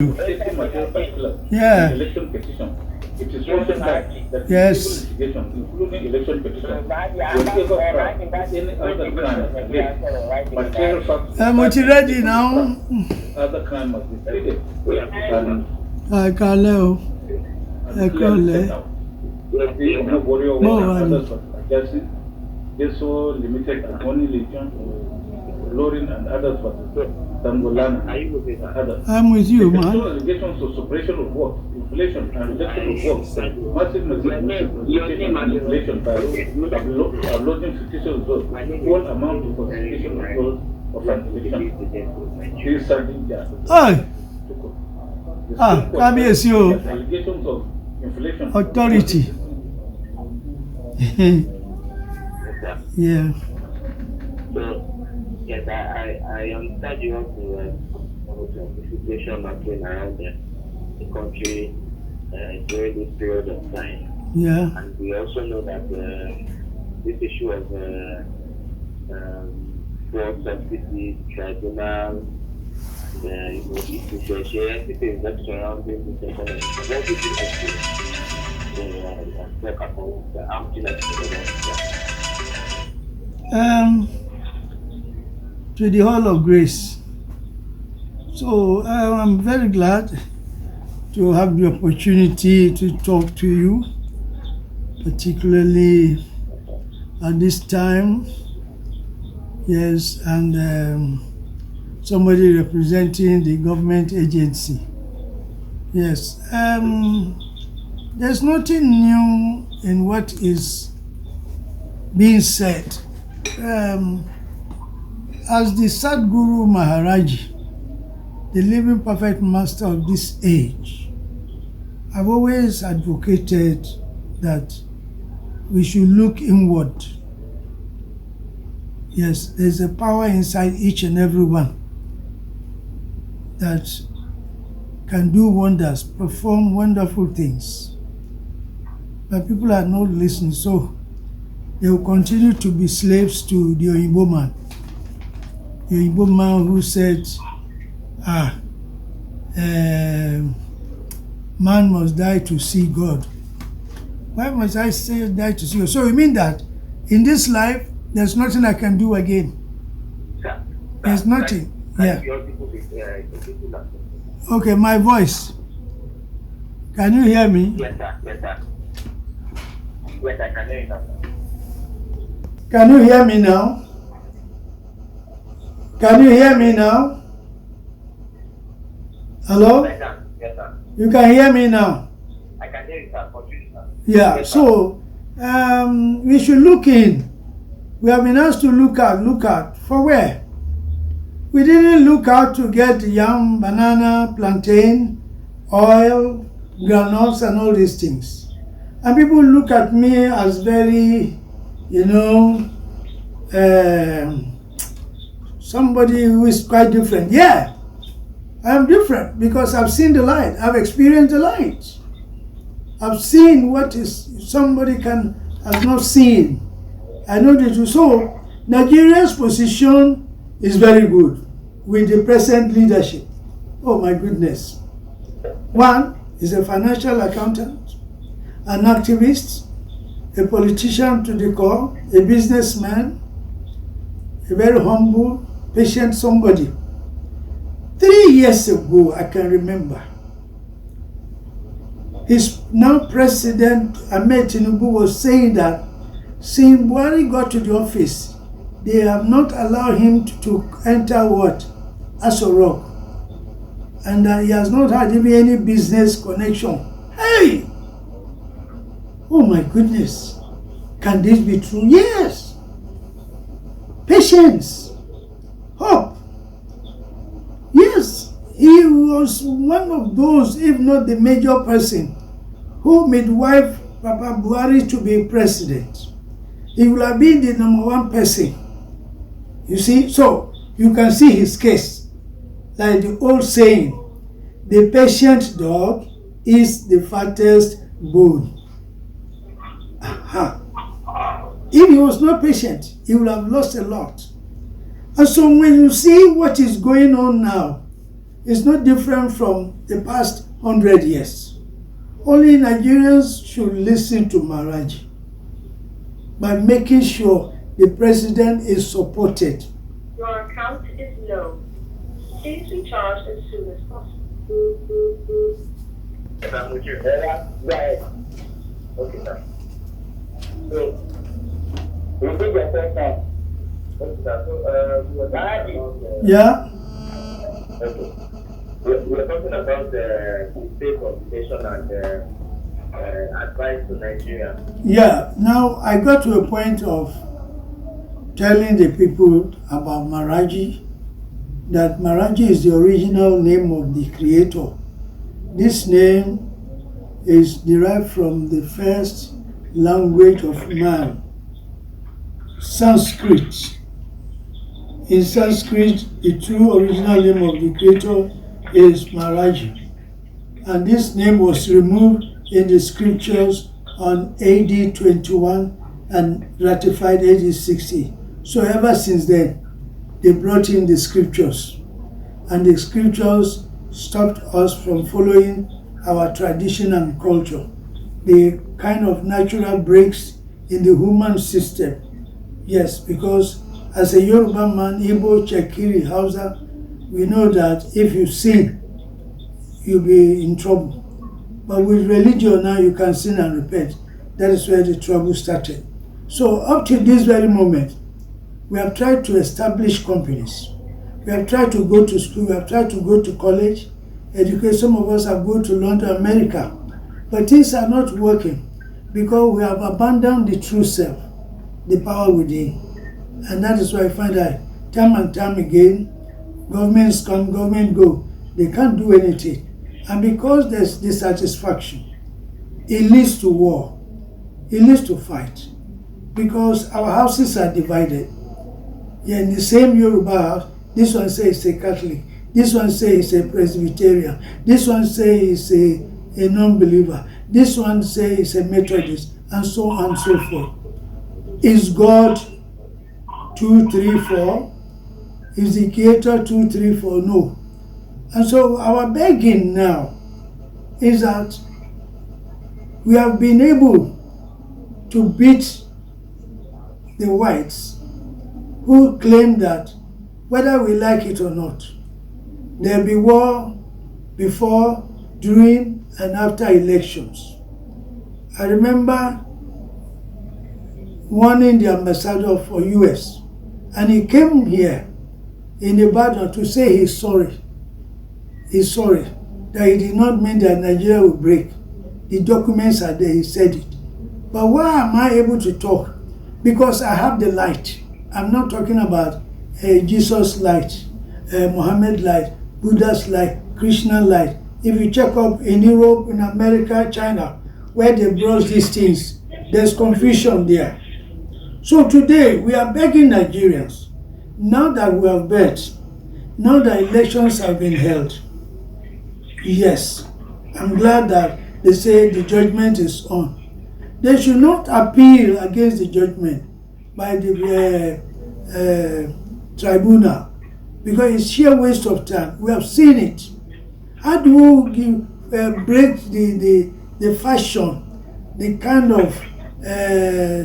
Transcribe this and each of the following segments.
Yeah. Election petition. It is written that Yes. civil litigation, including election petition, whenever any other crime against material facts, I'm ready now. other crime must be treated and I can't know. I can't set know. out. No worry over others, but just this so limited and only legion, Lorin and others, but Tangolana and others. I'm with you, man. Allegations of suppression of work, inflation and reduction of work, massive manipulation and inflation by uploading fictitious results, all amount to falsification of results of an election. He is serving there. Allegations of inflation. Authority. Yeah. So, yes, I understand you want to the situation happening around the country during this period of time. Yeah. And we also know that this issue of fraud subsidies, tribunal, and everything that's surrounding this economy. What do you actually talk about the outlet? To the Hall of Grace. So I'm very glad to have the opportunity to talk to you, particularly at this time. Yes, and somebody representing the government agency. Yes, there's nothing new in what is being said. As the Satguru Maharaj, the living perfect master of this age, I've always advocated that we should look inward. Yes, there's a power inside each and every one that can do wonders, perform wonderful things. But people are not listening, so they will continue to be slaves to the Oyibo man. The Oyibo man who said, man must die to see God. Why must I say die to see God? So you mean that in this life, there's nothing I can do again? There's nothing. Yeah. Okay, my voice. Can you hear me? Yes, sir. Yes, sir. Yes, I can hear you now. Can you hear me now? Can you hear me now? Hello? Yes, sir. You can hear me now? I can hear you, sir. Continue, sir. Yeah, yes, so we should look in. We have been asked to look out. For where? We didn't look out to get yam, banana, plantain, oil, granules, and all these things. And people look at me as very, somebody who is quite different. Yeah, I am different because I've seen the light. I've experienced the light. I've seen what is somebody has not seen. I know the truth. So Nigeria's position is very good with the present leadership. Oh my goodness. One is a financial accountant, an activist, a politician to the core, a businessman, a very humble, patient somebody. 3 years ago, I can remember, his now president, Ahmed Tinubu, was saying that since Buhari got to the office, they have not allowed him to enter what? Aso Rock. And that he has not had even any business connection. Hey! Oh my goodness. Can this be true? Yes. Patience. Hope. Yes. He was one of those, if not the major person, who midwifed Papa Buhari to be president. He will have been the #1 person. You see? So, you can see his case. Like the old saying, the patient dog is the fattest bone. Aha. If he was not patient, he would have lost a lot. And so when you see what is going on now, is not different from the past 100 years. Only Nigerians should listen to Maharaj by making sure the president is supported. Your account is low. Please recharge as soon as possible. If I'm with you, right? Okay, sir. So, repeat your first time. Okay, sir. So, Yeah? okay. We're talking about the state consultation and advice to Nigeria. Yeah. Now I got to a point of telling the people about Maharaji, that Maharaji is the original name of the creator. This name is derived from the first language of man, Sanskrit. In Sanskrit, the true original name of the creator is Maharaji. And this name was removed in the scriptures on AD 21 and ratified AD 60. So ever since then, they brought in the scriptures. And the scriptures stopped us from following our tradition and culture. The kind of natural breaks in the human system. Yes, because as a Yoruba man, Igbo, Chekiri, Hausa, we know that if you sin, you'll be in trouble. But with religion now, you can sin and repent. That is where the trouble started. So up to this very moment, we have tried to establish companies. We have tried to go to school. We have tried to go to college, educate. Some of us have gone to London, America. But things are not working because we have abandoned the true self, the power within. And that is why I find that time and time again, governments come, government go. They can't do anything. And because there's dissatisfaction, it leads to war. It leads to fight. Because our houses are divided. Yeah, in the same Yoruba house, this one says it's a Catholic, this one says it's a Presbyterian, this one says it's a non-believer, this one says it's a Methodist, and so on and so forth. Is God 2, 3, 4? Is the Creator 2, 3, 4? No. And so our begging now is that we have been able to beat the whites who claim that whether we like it or not, there'll be war before, during, and after elections. I remember warning the ambassador for US, and he came here in Ibadan to say he's sorry. He's sorry that he did not mean that Nigeria will break. The documents are there, he said it. But why am I able to talk? Because I have the light. I'm not talking about Jesus light, Muhammad light, Buddha's light, Krishna light. If you check up in Europe, in America, China, where they brought these things, there's confusion there. So today, we are begging Nigerians, now that we have bet, now that elections have been held, yes, I'm glad that they say the judgment is on. They should not appeal against the judgment by the tribunal, because it's sheer waste of time. We have seen it. How do we break the fashion, the kind of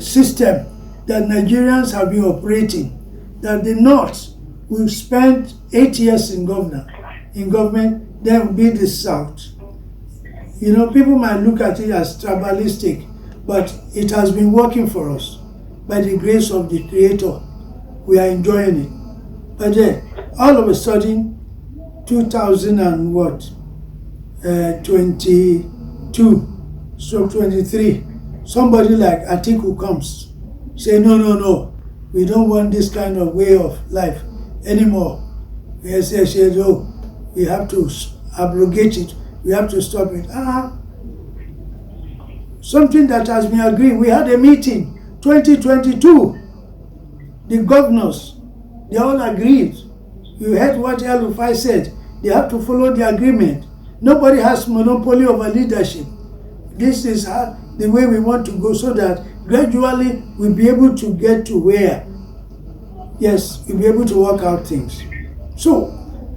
system that Nigerians have been operating, that the North will spend 8 years in government, then will be the South. You know, people might look at it as tribalistic, but it has been working for us. By the grace of the Creator, we are enjoying it. But then, all of a sudden, 23, somebody like Atiku comes, say, no, we don't want this kind of way of life anymore. We say, no, we have to abrogate it, we have to stop it. Something that has been agreed. We had a meeting, 2022. The governors, they all agreed. You heard what El-Rufai said. They have to follow the agreement. Nobody has monopoly over leadership. This is the way we want to go, so that gradually we'll be able to get to where, yes, we'll be able to work out things. So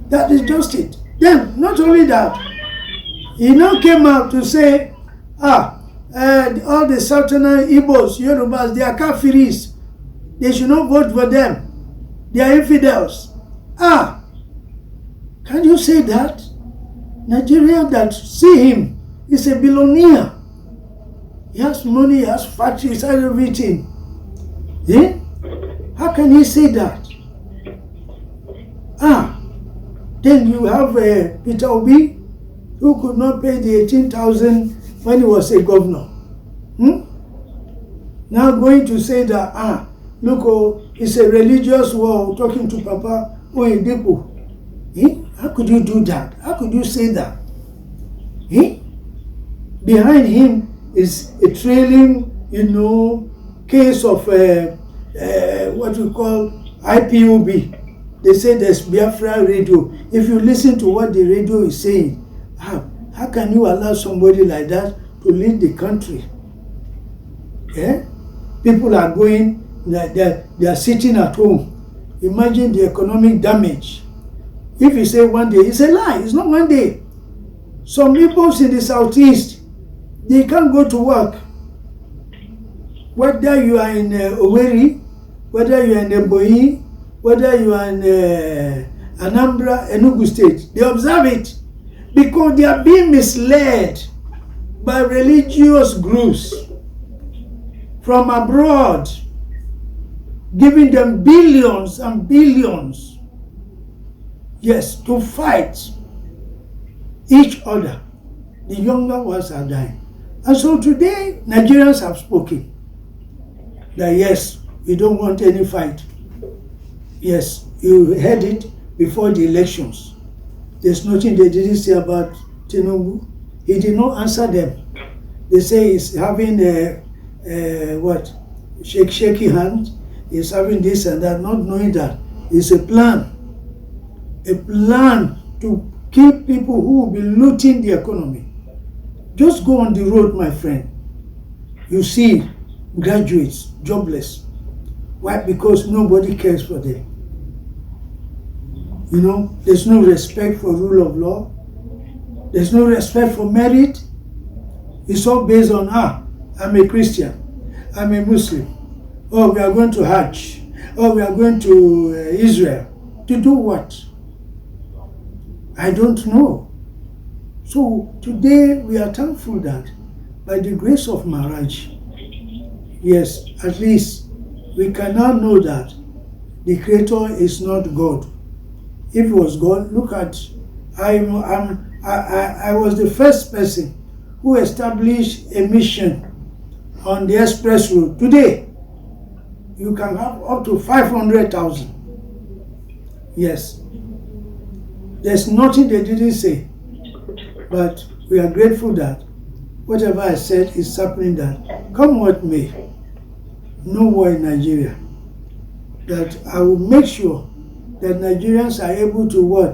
that is just it. Then, not only that, he now came out to say, all the Southern Igbos, Yorubas, they are kafiris. They should not vote for them. They are infidels. Can you say that? Nigeria that see him is a billionaire. He has money, he has factories, he has everything. Eh? How can he say that? Then you have Peter Obi, who could not pay the 18,000 when he was a governor. Now going to say that, look, it's a religious war, talking to Papa Oyedepo. How could you do that? How could you say that? Behind him is a trailing, case of what we call IPOB. They say there's Biafra radio. If you listen to what the radio is saying, how can you allow somebody like that to lead the country? People are going, they are sitting at home. Imagine the economic damage. If you say one day, it's a lie. It's not one day. Some people in the southeast, they can't go to work. Whether you are in Owerri, whether you are in Ebonyi, whether you are in Anambra, Enugu State, they observe it because they are being misled by religious groups from abroad, giving them billions and billions, to fight each other. The younger ones are dying. And so today, Nigerians have spoken that yes, we don't want any fight. Yes, you heard it before the elections. There's nothing they didn't say about Tinubu. He did not answer them. They say he's having shaky hand. He's having this and that, not knowing that it's a plan to kill people who will be looting the economy. Just go on the road, my friend. You see graduates, jobless. Why? Because nobody cares for them. There's no respect for rule of law. There's no respect for merit. It's all based on, I'm a Christian, I'm a Muslim. Oh, we are going to Hajj. Oh, we are going to Israel. To do what? I don't know. So today we are thankful that by the grace of Maharaj, yes, at least we can now know that the Creator is not God. If it was God, look at, I was the first person who established a mission on the express road. Today, you can have up to 500,000. Yes. There's nothing they didn't say. But we are grateful that whatever I said is happening, that come what may, no war in Nigeria. That I will make sure that Nigerians are able to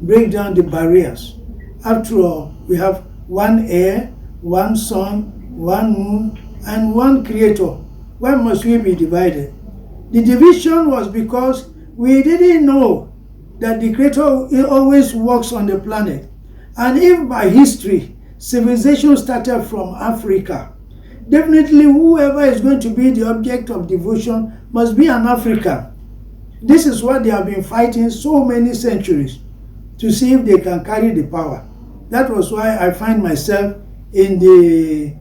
break down the barriers. After all, we have one air, one sun, one moon, and one creator. Why must we be divided? The division was because we didn't know that the creator always works on the planet. And if by history, civilization started from Africa, definitely whoever is going to be the object of devotion must be an African. This is what they have been fighting so many centuries, to see if they can carry the power. That was why I find myself in the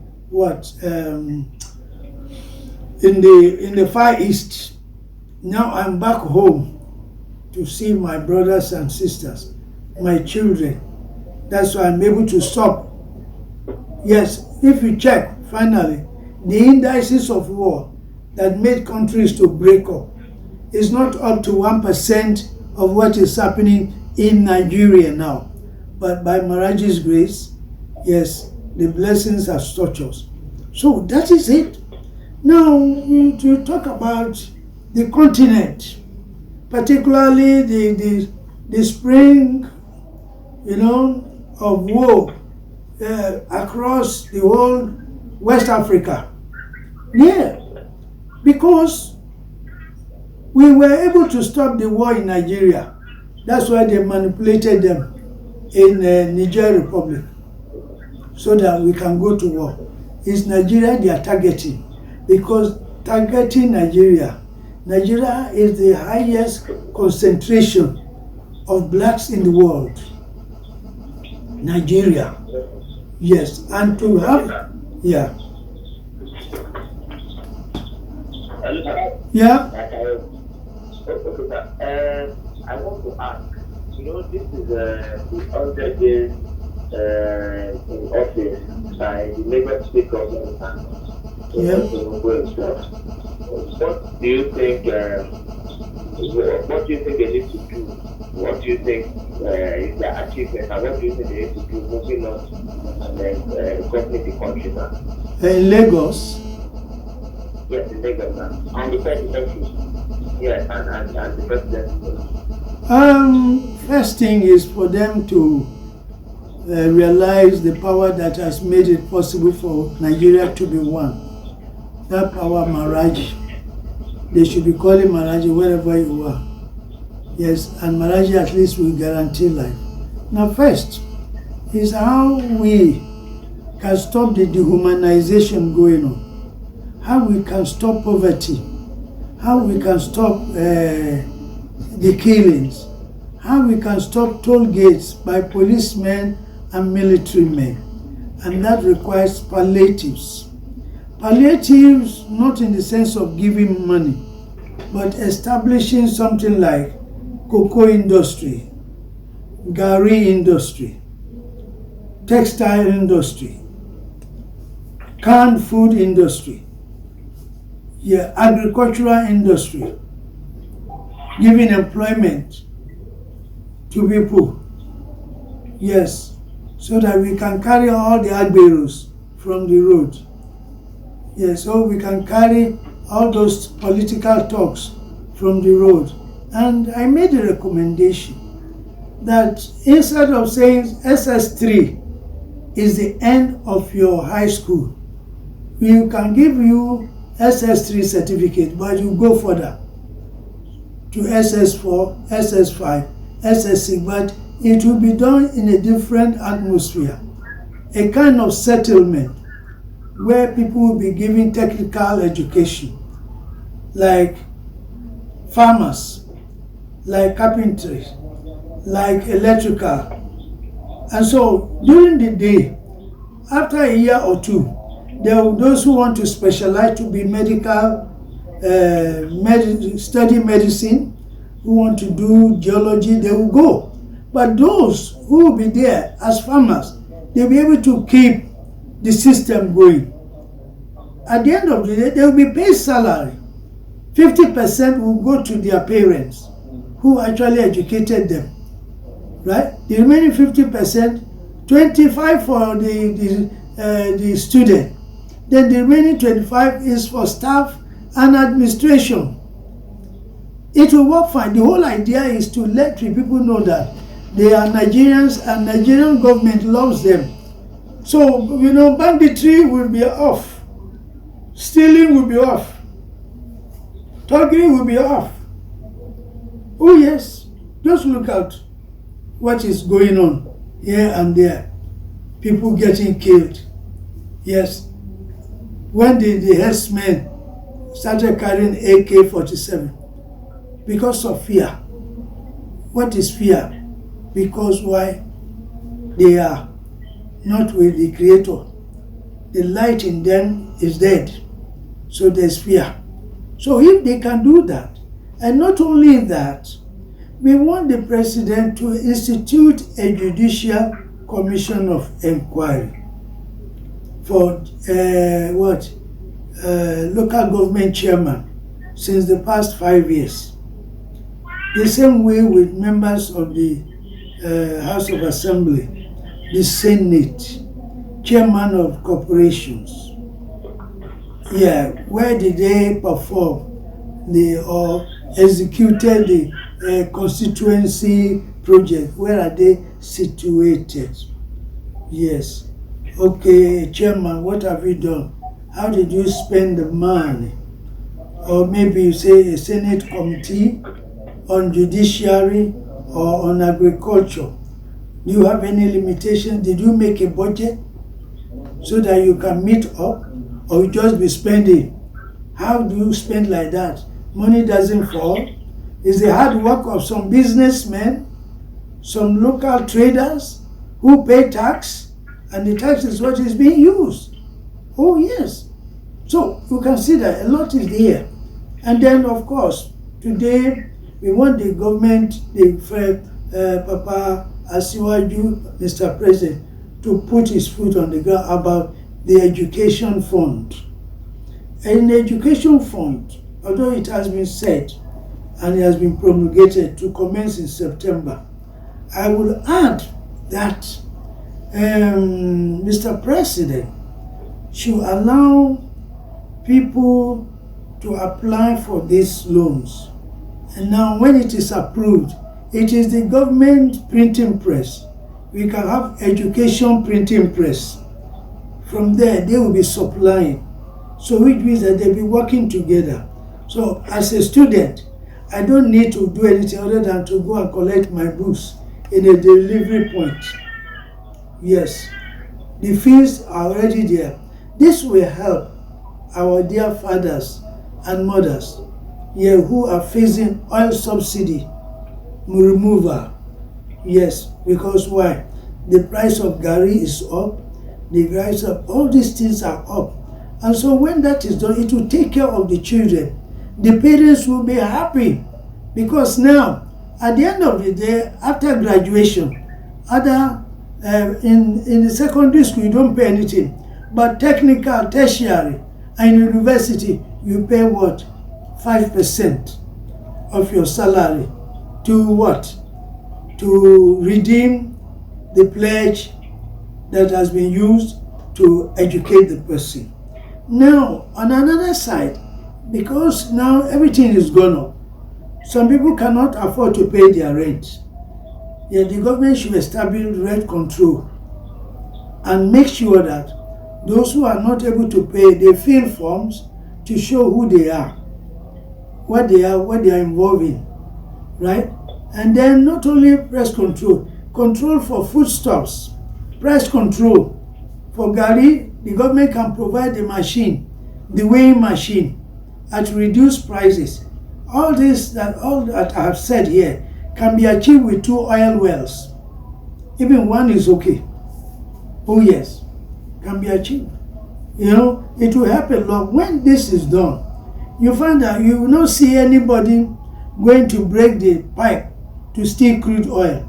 in the Far East. Now I'm back home to see my brothers and sisters, my children. That's why I'm able to stop. Yes, if you check, finally, the indices of war that made countries to break up is not up to 1% of what is happening in Nigeria now. But by Maharaj's grace, yes, the blessings have touched us. So that is it. Now, to talk about the continent, particularly the spring, of war across the whole West Africa. Yeah, because we were able to stop the war in Nigeria. That's why they manipulated them. in Niger Republic so that we can go to war. It's Nigeria they are targeting, because targeting Nigeria is the highest concentration of blacks in the world. Nigeria. Yes, and to have, yeah. Yeah. I want to ask, this is the 100 days in office by the Lagos State government. Yeah. What do you think? What do you think they need to do? What do you think is the achievement, and what do you think they need to do moving on and then governing the country now? In Lagos. Yes, in Lagos now, and the presidency. Yes, and the presidency. First thing is for them to realize the power that has made it possible for Nigeria to be one. That power, Maharaj. They should be calling Maharaj wherever you are. Yes, and Maharaj at least will guarantee life. Now first is how we can stop the dehumanization going on. How we can stop poverty. How we can stop the killings. How we can stop toll gates by policemen and military men. And that requires palliatives. Palliatives, not in the sense of giving money, but establishing something like cocoa industry, gari industry, textile industry, canned food industry, agricultural industry, giving employment to people. Yes, so that we can carry all the agberos from the road. Yes, so we can carry all those political talks from the road. And I made a recommendation that instead of saying SS3 is the end of your high school, we can give you SS3 certificate, but you go further to SS4, SS5, SS6, but it will be done in a different atmosphere, a kind of settlement where people will be given technical education, like farmers, like carpentry, like electrical. And so during the day, after a year or two, there are those who want to specialize to be medical, study medicine, who want to do geology, they will go. But those who will be there as farmers, they'll be able to keep the system going. At the end of the day, they will be paid salary. 50% will go to their parents who actually educated them, right? The remaining 50%, 25% for the student. Then the remaining 25% is for staff and administration. It will work fine. The whole idea is to let people know that they are Nigerians and Nigerian government loves them. So, banditry will be off. Stealing will be off. Targeting will be off. Oh yes, just look at what is going on here and there. People getting killed. Yes. When the herdsmen started carrying AK-47 because of fear. What is fear? Because why? They are not with the Creator. The light in them is dead. So there's fear. So if they can do that, and not only that, we want the president to institute a judicial commission of inquiry for local government chairman since the past 5 years. The same way with members of the House of Assembly, the Senate, chairman of corporations. Where did they perform or executed the constituency project? Where are they situated? Yes. Okay, chairman, what have you done? How did you spend the money? Or maybe you say a Senate committee on judiciary or on agriculture. Do you have any limitations? Did you make a budget so that you can meet up, or you just be spending? How do you spend like that? Money doesn't fall. It's the hard work of some businessmen, some local traders who pay tax, and the tax is what is being used. Oh yes. So you can see that a lot is there. And then of course, today we want the government, Papa Asiwaju, Mr. President, to put his foot on the ground about the education fund. An education fund, although it has been said and it has been promulgated to commence in September, I will add that Mr. President should allow people to apply for these loans. And now when it is approved, it is the government printing press. We can have education printing press. From there, they will be supplying. So which means that they'll be working together. So as a student, I don't need to do anything other than to go and collect my books in a delivery point. Yes, the fees are already there. This will help our dear fathers and mothers here who are facing oil subsidy removal. Yes, because why? The price of Gary is up, the price of all these things are up. And so when that is done, it will take care of the children. The parents will be happy because now, at the end of the day, after graduation, in the secondary school, you don't pay anything. But technical, tertiary, and university, you pay what? 5% of your salary to what? To redeem the pledge that has been used to educate the person. Now, on another side, because now everything is gone up, some people cannot afford to pay their rent. Yet the government should establish rent control and make sure that those who are not able to pay, they fill forms to show who they are, what they are involved in, right? And then not only price control, control for foodstuffs, price control. For Gary, the government can provide the machine, the weighing machine, at reduced prices. All that I have said here can be achieved with 2 oil wells. Even one is okay. Oh yes, can be achieved. You know, it will help a lot. When this is done, you find that you will not see anybody going to break the pipe to steal crude oil.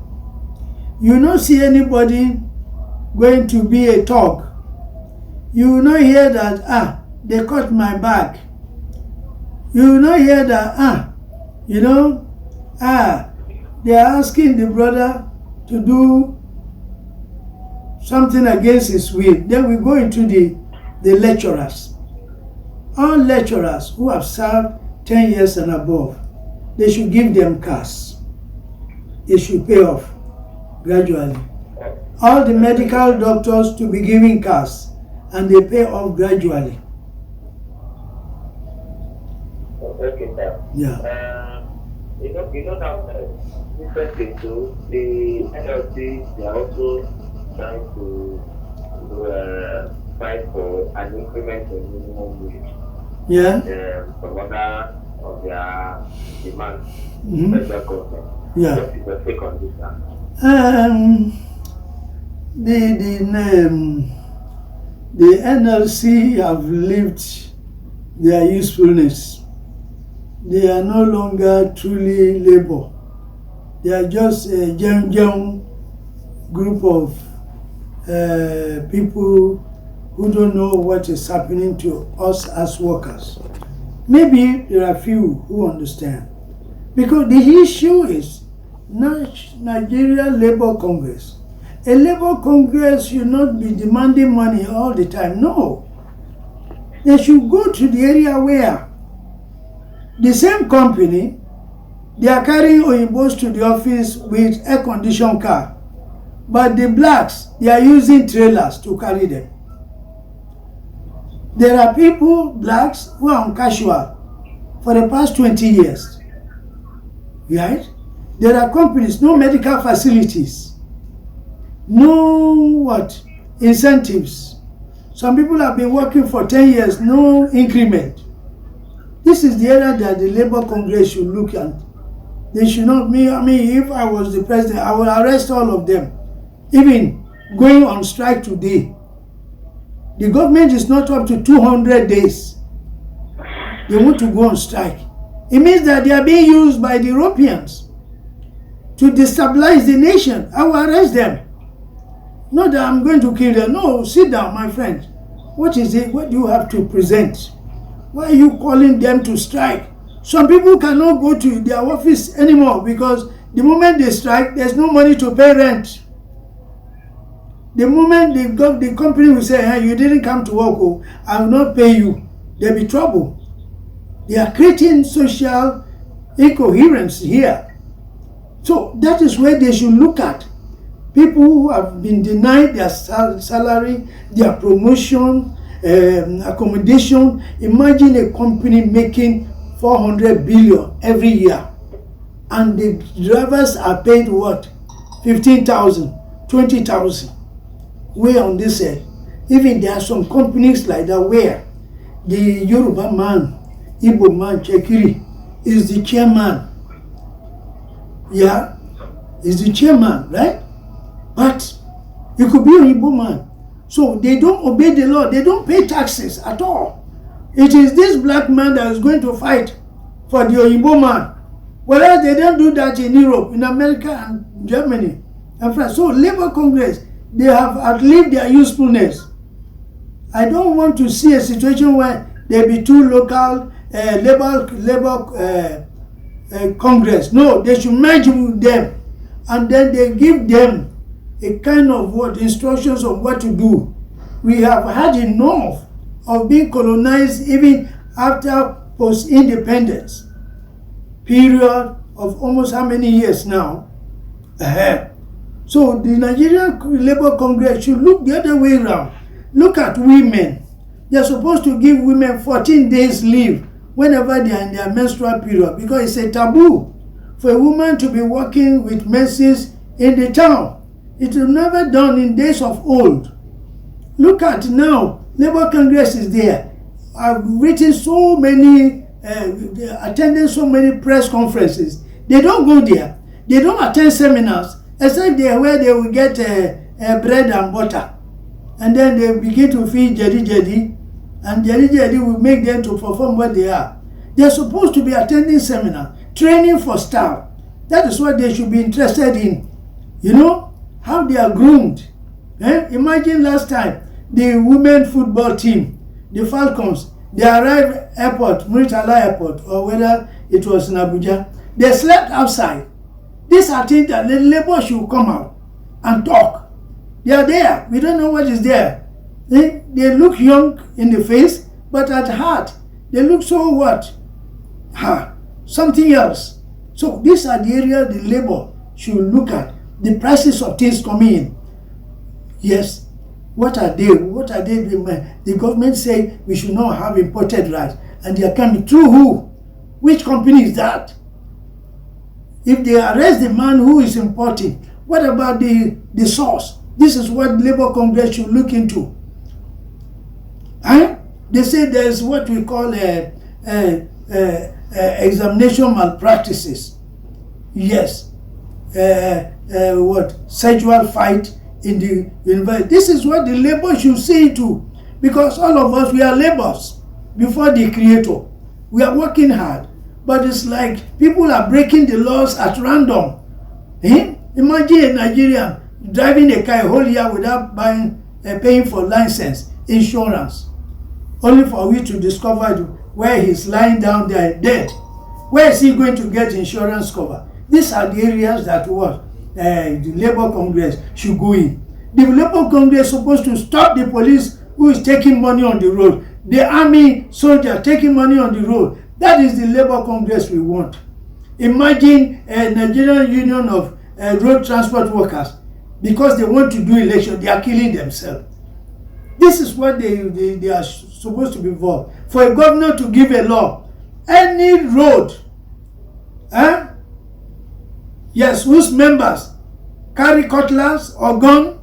You will not see anybody going to be a thug. You will not hear that, they cut my bag. You will not hear that, they are asking the brother to do something against his will. Then we go into the lecturers. All lecturers who have served 10 years and above, they should give them cash. They should pay off gradually. All the medical doctors to be giving cash, and they pay off gradually. Okay, sir. Yeah. You know that different things too. The NLC, they are also trying to fight for an increment in minimum wage. Yeah. Some other of their demands. Federal government. Yeah. What is your take on this now? The NLC have lived their usefulness. They are no longer truly labor. They are just a young group of people who don't know what is happening to us as workers. Maybe there are few who understand. Because the issue is Nigeria Labour Congress. A Labour Congress should not be demanding money all the time. No. They should go to the area where the same company, they are carrying Oyinbos to the office with air-conditioned car. But the blacks, they are using trailers to carry them. There are people, blacks, who are on casual for the past 20 years. Right? There are companies, no medical facilities. no what? Incentives. Some people have been working for 10 years, no increment. This is the area that the Labour Congress should look at. They should not, if I was the president, I would arrest all of them. Even going on strike today. The government is not up to 200 days. They want to go on strike. It means that they are being used by the Europeans to destabilize the nation. I will arrest them. Not that I'm going to kill them. No, sit down, my friend. What is it? What do you have to present? Why are you calling them to strike? Some people cannot go to their office anymore because the moment they strike, there's no money to pay rent. The moment the company will say, hey, you didn't come to work, oh, I will not pay you, there'll be trouble. They are creating social incoherence here. So that is where they should look at. People who have been denied their salary, their promotion, accommodation. Imagine a company making 400 billion every year. And the drivers are paid what? 15,000, 20,000. Where on this end? Even there are some companies like that where the Yoruba man, Igbo man, Chekiri, is the chairman. Yeah, is the chairman, right? But it could be an Igbo man. So they don't obey the law. They don't pay taxes at all. It is this black man that is going to fight for the Igbo man. Whereas they don't do that in Europe, in America and Germany and France. So Labour Congress, they have outlived their usefulness. I don't want to see a situation where there be two local Labour Congress. No, they should merge with them, and then they give them a kind of instructions on what to do. We have had enough of being colonized even after post-independence period of almost how many years now. So the Nigerian Labour Congress should look the other way around. Look at women. They're supposed to give women 14 days leave whenever they are in their menstrual period, because it's a taboo for a woman to be working with menses in the town. It was never done in days of old. Look at now, Labour Congress is there. I've written so many, attended so many press conferences. They don't go there. They don't attend seminars, except there where they will get bread and butter. And then they begin to feed Jedi, and Jedi will make them to perform what they are. They're supposed to be attending seminar, training for staff. That is what they should be interested in. You know, how they are groomed. Imagine last time, the women football team, the Falcons, they arrived airport, Muritala Airport, or whether it was in Abuja. They slept outside. These are things that the labor should come out and talk. They are there. We don't know what is there. They look young in the face, but at heart, they look so what? Something else. So these are the areas the labor should look at. The prices of things coming in. Yes. What are they? What are they? The government say we should not have imported rice. And they are coming. Through who? Which company is that? If they arrest the man who is importing, what about the source? This is what Labour Congress should look into. They say there's what we call examination malpractices. Yes. Sexual fight in the university. This is what the labor should see to, because all of us, we are laborers before the Creator. We are working hard, but it's like people are breaking the laws at random. Imagine a Nigerian driving a car a whole year without paying for license, insurance, only for we to discover where he's lying down there dead. Where is he going to get insurance cover? These are the areas that the Labour Congress should go in. The Labour Congress is supposed to stop the police who is taking money on the road. The army soldier taking money on the road. That is the Labour Congress we want. Imagine a Nigerian Union of Road Transport Workers, because they want to do election, they are killing themselves. This is what they are supposed to be involved. For a governor to give a law, any road, yes, whose members carry cutlass or gun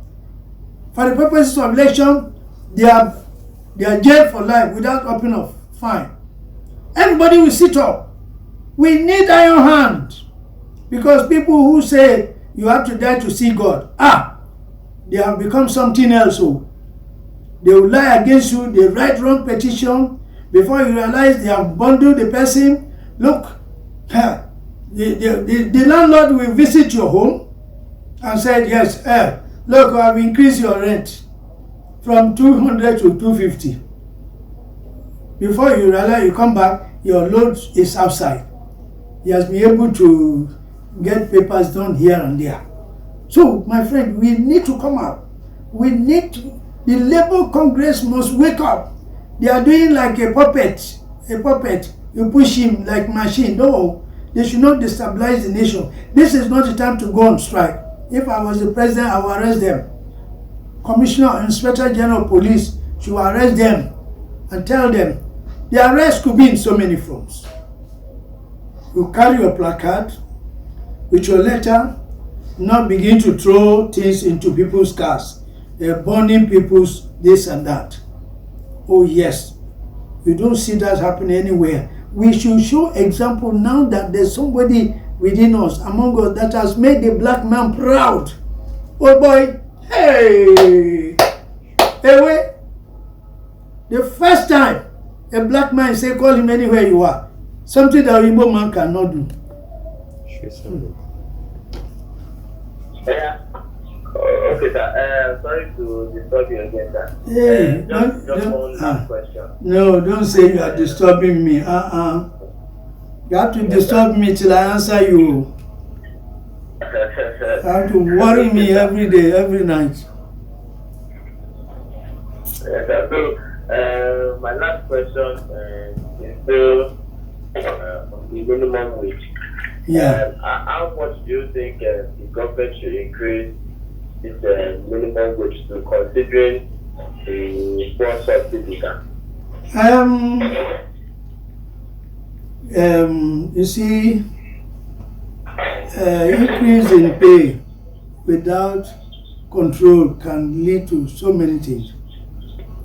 For the purposes of election, they are jailed for life without opening of fine. Everybody will sit up. We need iron hand. Because people who say you have to die to see God, they have become something else. So they will lie against you, they write wrong petition. Before you realize they have bundled the person. Look, the landlord will visit your home and said, yes, look, I have increased your rent from 200 to 250. Before you realize, you come back, your load is outside. He has been able to get papers done here and there. So, my friend, we need to come out. The Labour Congress must wake up. They are doing like a puppet. You push him like machine. No, they should not destabilize the nation. This is not the time to go on strike. If I was the president, I would arrest them. Commissioner or Inspector General of Police should arrest them and tell them the arrest could be in so many forms. You carry your placard with your letter, not begin to throw things into people's cars, burning people's this and that. Oh yes, you don't see that happening anywhere. We should show example now that there's somebody within us, among us, that has made the black man proud. Oh boy, hey, wait. The first time a black man say, call him anywhere you are, something that a Igbo man cannot do. Yeah. Okay, sir. Sorry to disturb you again, sir. Hey, just one last question. No, don't say you are disturbing me. You have to disturb me till I answer you. You have to worry me every day, every night. Yes, sir. So, my last question is still on the minimum wage. Yeah. How much do you think the government should increase this minimum wage to, considering the poor subsidy? You see, increase in pay without control can lead to so many things.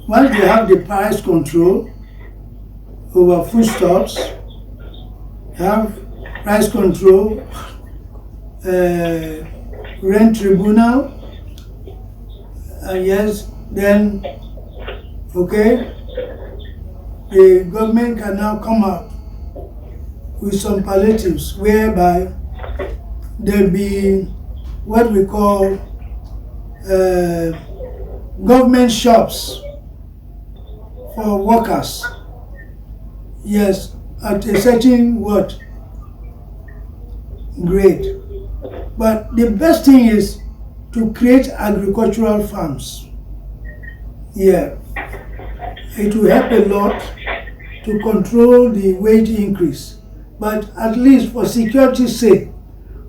Once they have the price control over foodstuffs, have price control, rent tribunal, yes, then, okay, the government can now come up with some palliatives whereby there'll be what we call government shops for workers. Yes, at a certain grade. But the best thing is to create agricultural farms. Yeah, it will help a lot to control the wage increase. But at least for security's sake,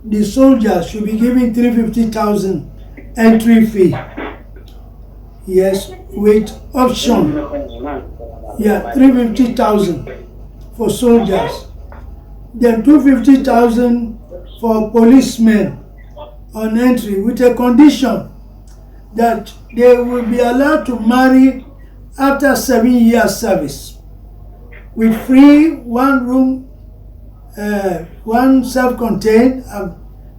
the soldiers should be given 350,000 entry fee. Yes, with option. Yeah, 350,000 for soldiers. Then 250,000 for policemen on entry, with a condition that they will be allowed to marry after 7 years service, with free one room, one self-contained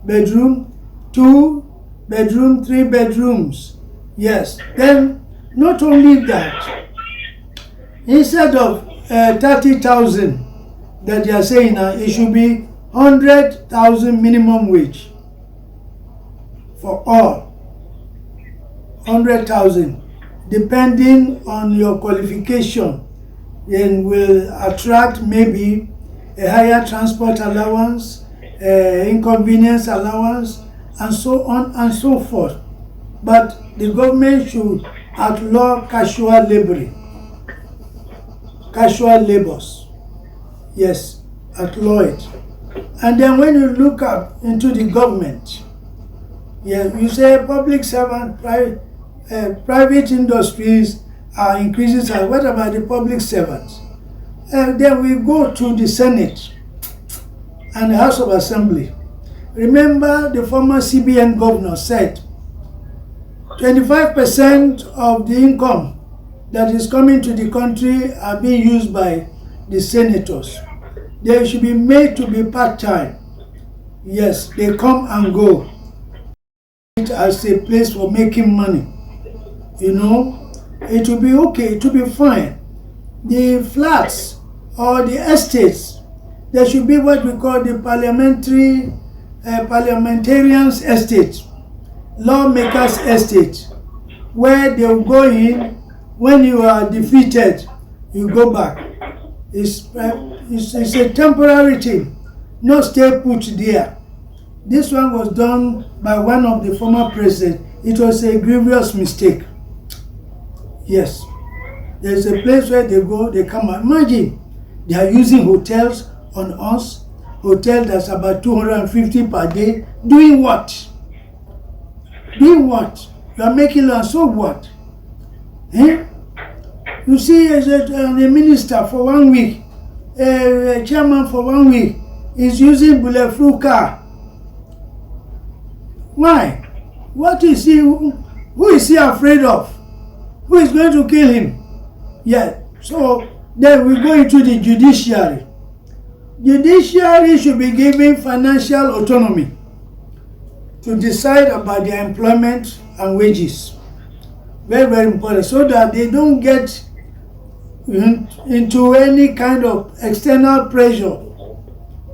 bedroom, 2 bedroom, 3 bedrooms. Yes. Then not only that, instead of 30,000 that they are saying now, it should be 100,000 minimum wage for all. 100,000, depending on your qualification, and will attract maybe a higher transport allowance, inconvenience allowance, and so on and so forth. But the government should outlaw casual laboring, casual labors. Yes, outlaw it. And then when you look up into the government, yeah, you say public servant, private industries are increasing. What about the public servants? Then we go to the Senate and the House of Assembly. Remember, the former CBN governor said 25% of the income that is coming to the country are being used by the senators. They should be made to be part-time. Yes, they come and go. It as a place for making money. You know, it will be okay, it will be fine. The flats or the estates, there should be what we call the parliamentarians' estate, lawmakers' estate, where they will go in. When you are defeated, you go back. It's a temporary thing, not stay put there. This one was done by one of the former presidents. It was a grievous mistake. Yes. There's a place where they go, they come. Imagine, they are using hotels on us, hotel that's about 250 per day. Doing what? Doing what? You are making loan, so what? Eh? You see, as a minister for 1 week, a chairman for 1 week is using bulletproof car. Why? What is he? Who is he afraid of? Who is going to kill him? Yeah. So then we go into the judiciary. Judiciary should be given financial autonomy to decide about their employment and wages. Very, very important, so that they don't get into any kind of external pressure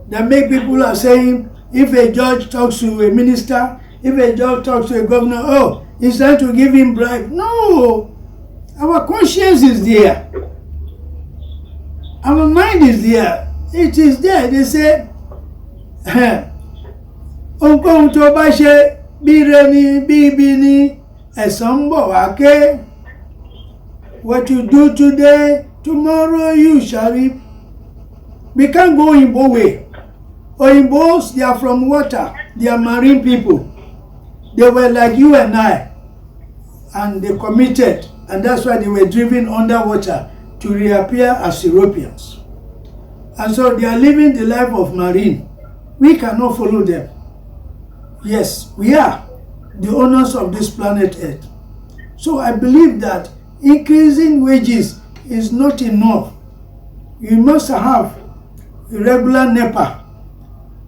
that make people are saying, if a judge talks to a minister, if a judge talks to a governor, oh, he's trying to give him bribe. No, our conscience is there. Our mind is there. It is there. They say, ohunkóhun tó bá ṣe bí ire ni bí ibi ni ẹ̀san ń bọ̀ wá ké. What you do today, tomorrow you shall reap. We can't go Oyinbo way. Oyimbos, they are from water. They are marine people. They were like you and I. And they committed. And that's why they were driven underwater to reappear as Europeans. And so they are living the life of marine. We cannot follow them. Yes, we are the owners of this planet Earth. So I believe that increasing wages is not enough. You must have regular NEPA.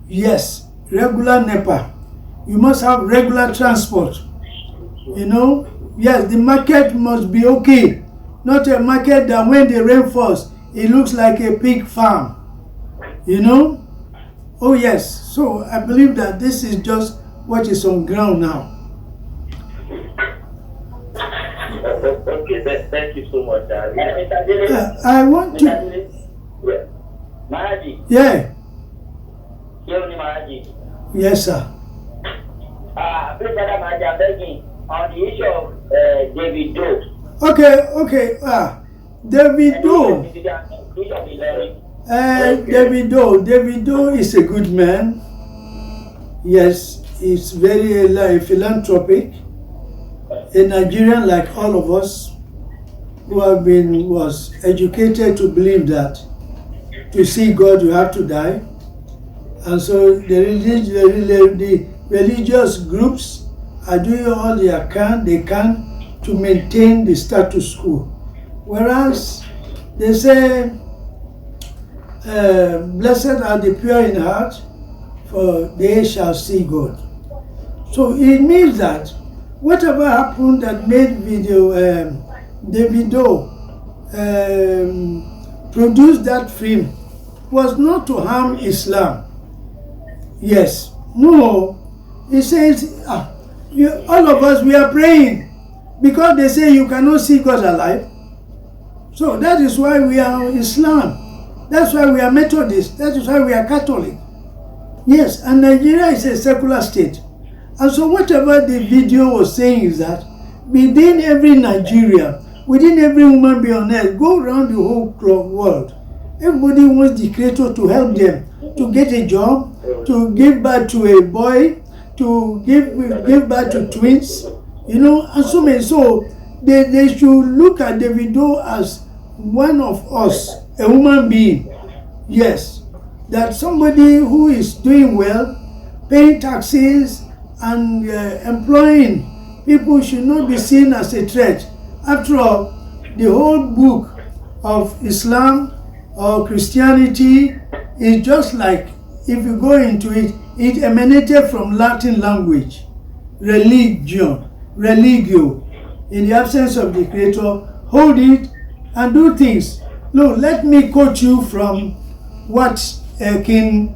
Yes, regular NEPA. You must have regular transport. You know, yes, the market must be okay. Not a market that when the rain falls, it looks like a pig farm. You know? Oh yes, so I believe that this is just what is on ground now. Okay, thank you so much. I want to... Maharaji. Yeah. Maharaji. Yes, sir. Please, Madam Maharaji, I'm begging on the issue of David Doe. Okay. David Doe. David Doe is a good man. Yes, he's very philanthropic. A Nigerian like all of us who was educated to believe that to see God you have to die. And so the religious groups are doing all they can to maintain the status quo. Whereas they say, blessed are the pure in heart, for they shall see God. So it means that whatever happened that made David Doe produce that film was not to harm Islam. Yes. No. He says, all of us, we are praying because they say you cannot see God alive. So that is why we are Islam. That's why we are Methodist. That is why we are Catholic. Yes, and Nigeria is a secular state. And so whatever the video was saying is that within every Nigeria, within every human being on earth, go around the whole world, everybody wants the Creator to help them, to get a job, to give birth to a boy, to give birth to twins, you know, and so many. So they should look at David Doe as one of us, a human being. Yes, that somebody who is doing well, paying taxes, and employing people should not be seen as a threat. After all, the whole book of Islam or Christianity is just like, if you go into it, it emanated from Latin language, religion, religio. In the absence of the Creator, hold it and do things. Look, let me quote you from what King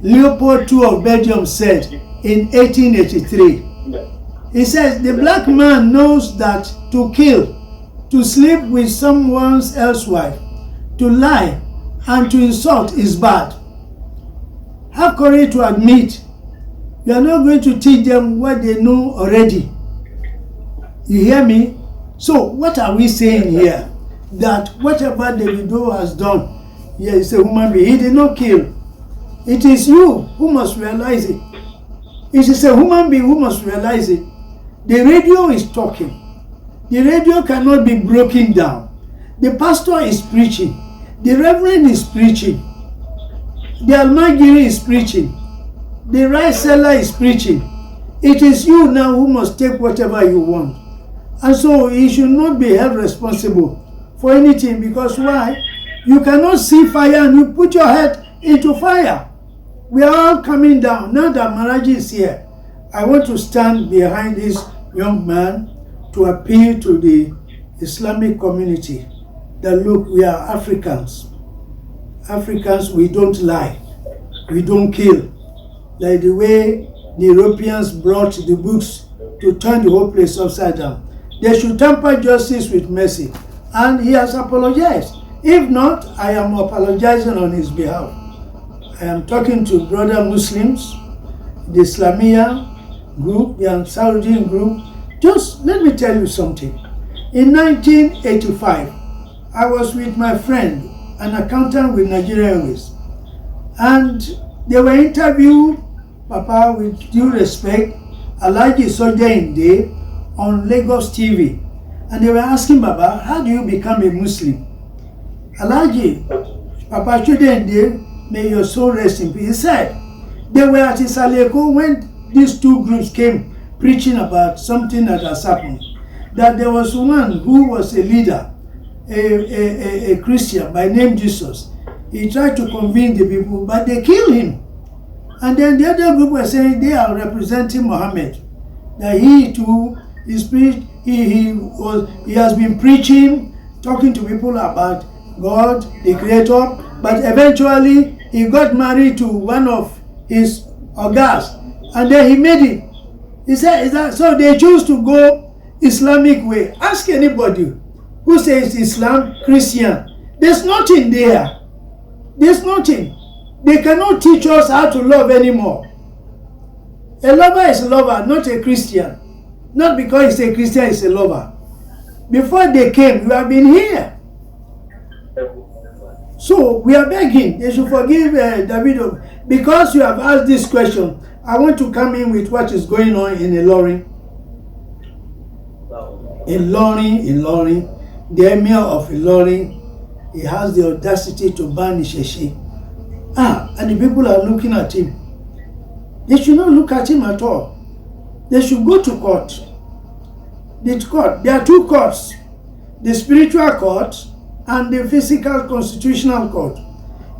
Leopold II of Belgium said in 1883. He says, the black man knows that to kill, to sleep with someone else's wife, to lie, and to insult is bad. Have courage to admit you are not going to teach them what they know already. You hear me? So what are we saying here? That whatever Davido has done, he is a human being. He did not kill. It is you who must realize it. It is a human being who must realize it. The radio is talking. The radio cannot be broken down. The pastor is preaching. The reverend is preaching. The almajiri is preaching. The rice seller is preaching. It is you now who must take whatever you want. And so you should not be held responsible for anything, because why? You cannot see fire and you put your head into fire. We are all coming down. Now that Maharaj is here, I want to stand behind this young man to appeal to the Islamic community that look, we are Africans. Africans, we don't lie. We don't kill. Like the way the Europeans brought the books to turn the whole place upside down. They should temper justice with mercy. And he has apologized. If not, I am apologizing on his behalf. I am talking to brother Muslims, the Islamia group, the Ansarudin group. Just let me tell you something. In 1985, I was with my friend, an accountant with Nigeria Airways, and they were interviewed, Papa, with due respect, Alhaji Soja Inde on Lagos TV, and they were asking Baba, how do you become a Muslim? Alhaji, Papa Soja Inde, may your soul rest in peace. He said, they were at Isaleko when these two groups came preaching about something that has happened. That there was one who was a leader, a Christian by name Jesus. He tried to convince the people, but they killed him. And then the other group were saying they are representing Muhammad. That he too is preached, he has been preaching, talking to people about God, the Creator, but eventually he got married to one of his ogas, and then he made it. He said, so they choose to go Islamic way. Ask anybody who says Islam, Christian. There's nothing there. There's nothing. They cannot teach us how to love anymore. A lover is a lover, not a Christian. Not because he's a Christian, he's a lover. Before they came, you have been here. So we are begging, they should forgive Davido. Because you have asked this question, I want to come in with what is going on in Ilorin. Ilorin, the emir of Ilorin, he has the audacity to ban Isheshe. And the people are looking at him. They should not look at him at all. They should go to court. There are two courts, the spiritual court and the physical constitutional court.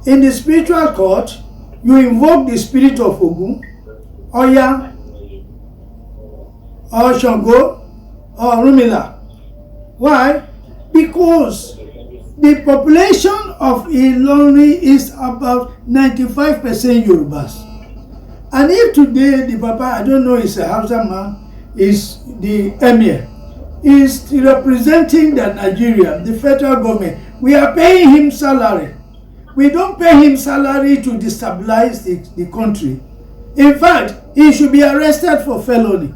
In the spiritual court, you invoke the spirit of Ogun, Oya, or Shango, or Rumila. Why? Because the population of Ilorin is about 95% Yorubas. And if today the Papa, I don't know, is a Hausa man, is the emir, is representing the Nigeria, the federal government, we are paying him salary. We don't pay him salary to destabilize the country. In fact, he should be arrested for felony,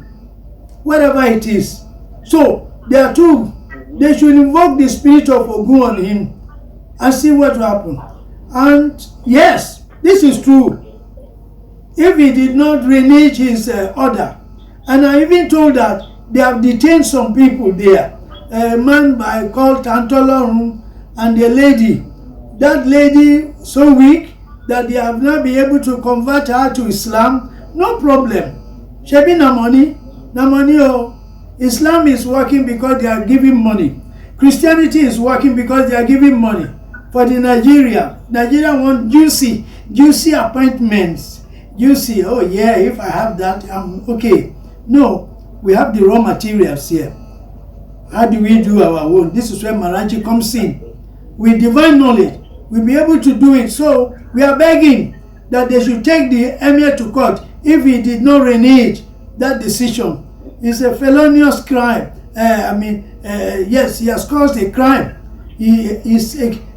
whatever it is. So, there are two. They should invoke the spirit of Ogun on him and see what will happen. And yes, this is true. If he did not renege his order, and I even told that they have detained some people there. A man called Tantolorun and a lady. That lady so weak that they have not been able to convert her to Islam. No problem. Shebi na money, oh. Islam is working because they are giving money. Christianity is working because they are giving money. For the Nigeria want juicy appointments. Juicy, oh yeah, if I have that, I'm okay. No, we have the raw materials here. How do we do our own? This is where Marachi comes in. With divine knowledge, we'll be able to do it. So we are begging that they should take the emir to court if he did not renege that decision. It's a felonious crime. Yes, he has caused a crime.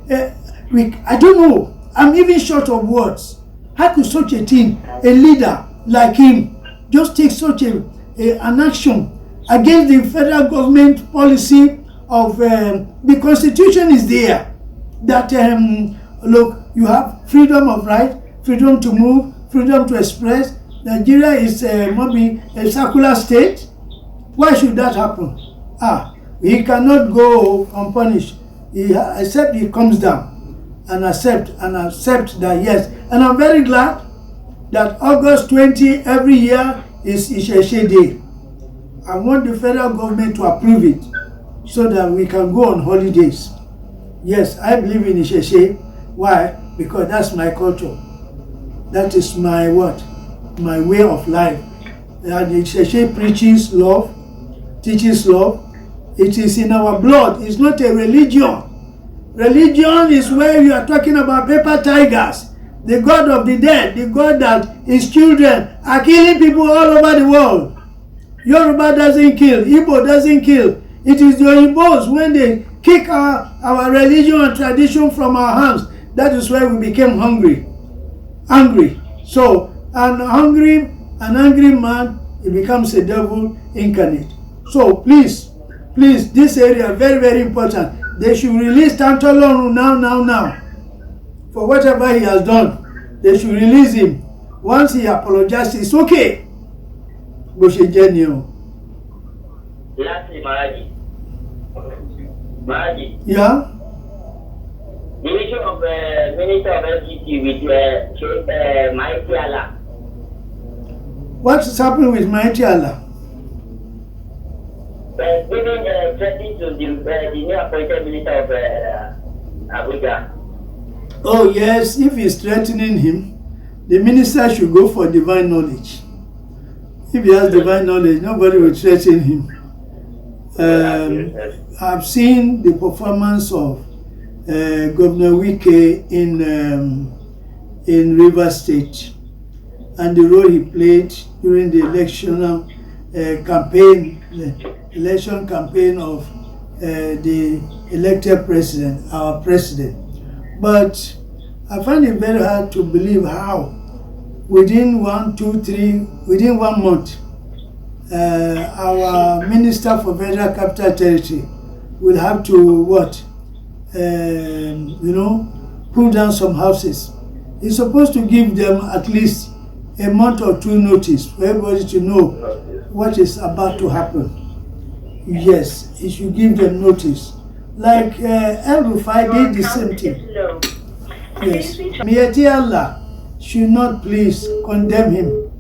I don't know. I'm even short of words. How could such a thing, a leader like him, just take such an action against the federal government policy of the constitution is there that look, you have freedom of right, freedom to move, freedom to express. Nigeria is maybe a secular state. Why should that happen? He cannot go unpunished. Except he comes down and accept that, yes. And I'm very glad that August 20 every year is Isheshe Day. I want the federal government to approve it so that we can go on holidays. Yes, I believe in Isheshe. Why? Because that's my culture. That is my what? My way of life. Isheshe preaches love, teaches love. It is in our blood. It's not a religion. Religion is where you are talking about paper tigers, the god of the dead, the god that his children are killing people all over the world. Yoruba doesn't kill, Igbo doesn't kill. It is the Igbos when they kick our religion and tradition from our hands. That is why we became angry. So an angry man, he becomes a devil incarnate. So please, this area very, very important. They should release Tantolonu now. For whatever he has done, they should release him. Once he apologizes, it's okay. Lastly, Maraji. Yeah? The issue of Minister of FGT with Mighty Allah. What's happening with Mighty Allah? Giving threatening to the new appointed Minister of Abuja. Oh yes, if he's threatening him, the minister should go for divine knowledge. If he has divine knowledge, nobody will threaten him. I've seen the performance of Governor Wike in Rivers State and the role he played during the election campaign of the elected president, our president. But I find it very hard to believe how within 1 month, our Minister for Federal Capital Territory will have to pull down some houses. He's supposed to give them at least a month or two notice for everybody to know what is about to happen. Yes, he should give them notice. Like El-Rufai did the same thing. Yes. Mighty Allah should not please condemn him.